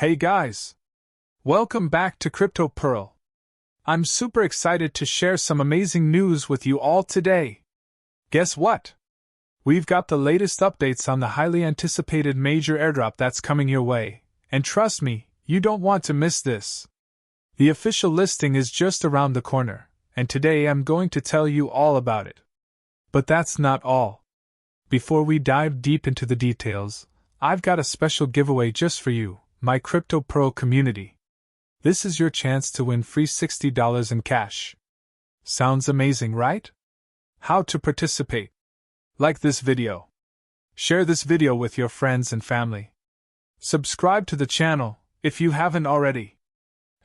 Hey guys! Welcome back to Crypto Pearl. I'm super excited to share some amazing news with you all today. Guess what? We've got the latest updates on the highly anticipated Major Airdrop that's coming your way, and trust me, you don't want to miss this. The official listing is just around the corner, and today I'm going to tell you all about it. But that's not all. Before we dive deep into the details, I've got a special giveaway just for you, my Crypto Pearl community. This is your chance to win free $60 in cash. Sounds amazing, right? How to participate? Like this video. Share this video with your friends and family. Subscribe to the channel if you haven't already.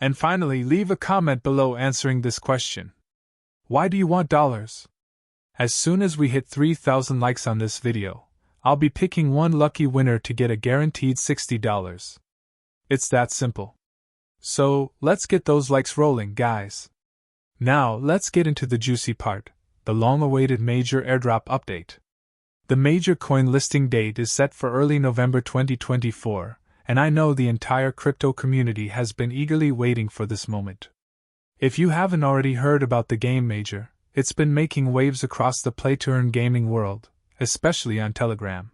And finally, leave a comment below answering this question. Why do you want dollars? As soon as we hit 3,000 likes on this video, I'll be picking one lucky winner to get a guaranteed $60. It's that simple. So, let's get those likes rolling, guys. Now, let's get into the juicy part, the long-awaited Major Airdrop update. The Major coin listing date is set for early November 2024, and I know the entire crypto community has been eagerly waiting for this moment. If you haven't already heard about the game Major, it's been making waves across the play-to-earn gaming world, especially on Telegram.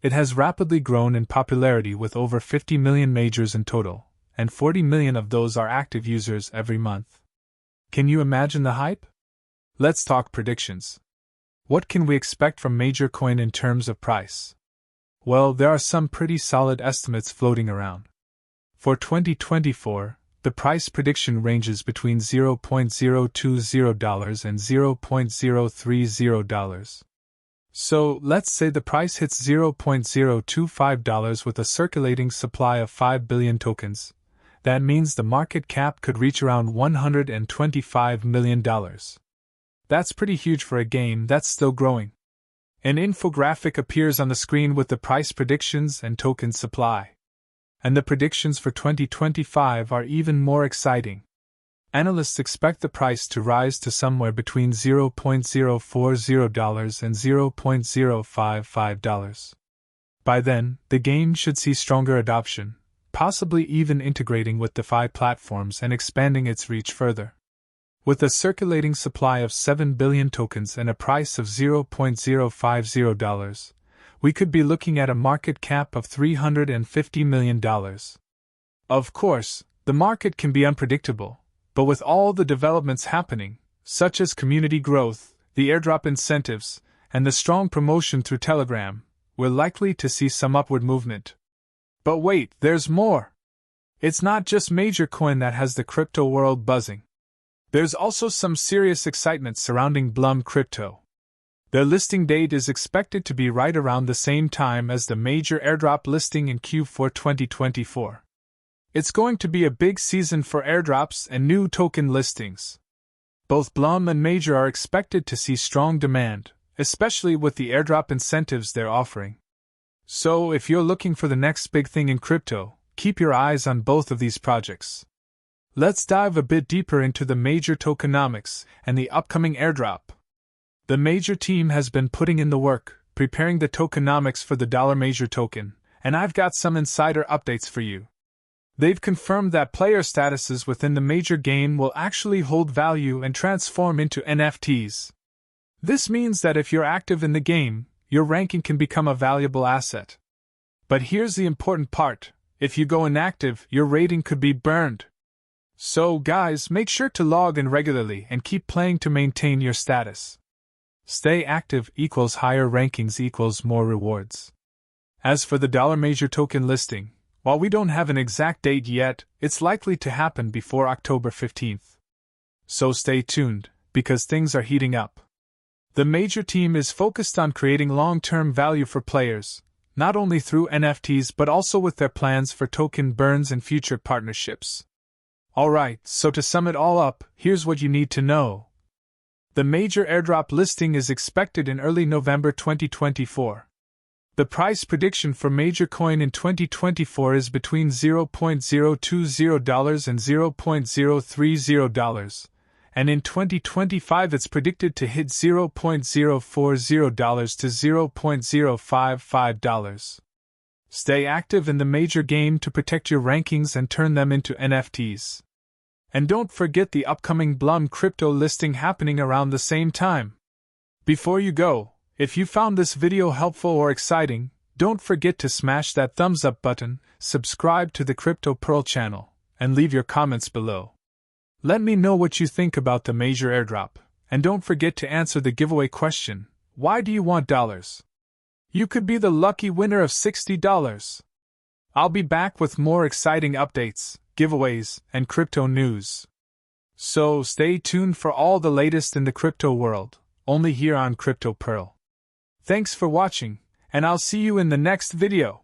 It has rapidly grown in popularity with over 50 million majors in total, and 40 million of those are active users every month. Can you imagine the hype? Let's talk predictions. What can we expect from Major Coin in terms of price? Well, there are some pretty solid estimates floating around. For 2024, the price prediction ranges between $0.020 and $0.030. So, let's say the price hits $0.025 with a circulating supply of 5 billion tokens. That means the market cap could reach around $125 million. That's pretty huge for a game that's still growing. An infographic appears on the screen with the price predictions and token supply. And the predictions for 2025 are even more exciting. Analysts expect the price to rise to somewhere between $0.040 and $0.055. By then, the game should see stronger adoption, possibly even integrating with DeFi platforms and expanding its reach further. With a circulating supply of 7 billion tokens and a price of $0.050, we could be looking at a market cap of $350 million. Of course, the market can be unpredictable. But with all the developments happening, such as community growth, the airdrop incentives, and the strong promotion through Telegram, we're likely to see some upward movement. But wait, there's more! It's not just Major Coin that has the crypto world buzzing. There's also some serious excitement surrounding Blum Crypto. Their listing date is expected to be right around the same time as the Major Airdrop listing in Q4 2024. It's going to be a big season for airdrops and new token listings. Both Blum and Major are expected to see strong demand, especially with the airdrop incentives they're offering. So, if you're looking for the next big thing in crypto, keep your eyes on both of these projects. Let's dive a bit deeper into the Major tokenomics and the upcoming airdrop. The Major team has been putting in the work, preparing the tokenomics for the Major token, and I've got some insider updates for you. They've confirmed that player statuses within the Major game will actually hold value and transform into NFTs. This means that if you're active in the game, your ranking can become a valuable asset. But here's the important part: if you go inactive, your rating could be burned. So, guys, make sure to log in regularly and keep playing to maintain your status. Stay active equals higher rankings equals more rewards. As for the Major token listing, while we don't have an exact date yet, it's likely to happen before October 15th. So stay tuned, because things are heating up. The Major team is focused on creating long-term value for players, not only through NFTs but also with their plans for token burns and future partnerships. Alright, so to sum it all up, here's what you need to know. The Major Airdrop listing is expected in early November 2024. The price prediction for Major Coin in 2024 is between $0.020 and $0.030, and in 2025 it's predicted to hit $0.040 to $0.055. Stay active in the major game to protect your rankings and turn them into NFTs. And don't forget the upcoming Blum crypto listing happening around the same time. Before you go, if you found this video helpful or exciting, don't forget to smash that thumbs up button, subscribe to the Crypto Pearl channel, and leave your comments below. Let me know what you think about the Major Airdrop, and don't forget to answer the giveaway question, why do you want dollars? You could be the lucky winner of $60. I'll be back with more exciting updates, giveaways, and crypto news. So stay tuned for all the latest in the crypto world, only here on Crypto Pearl. Thanks for watching, and I'll see you in the next video.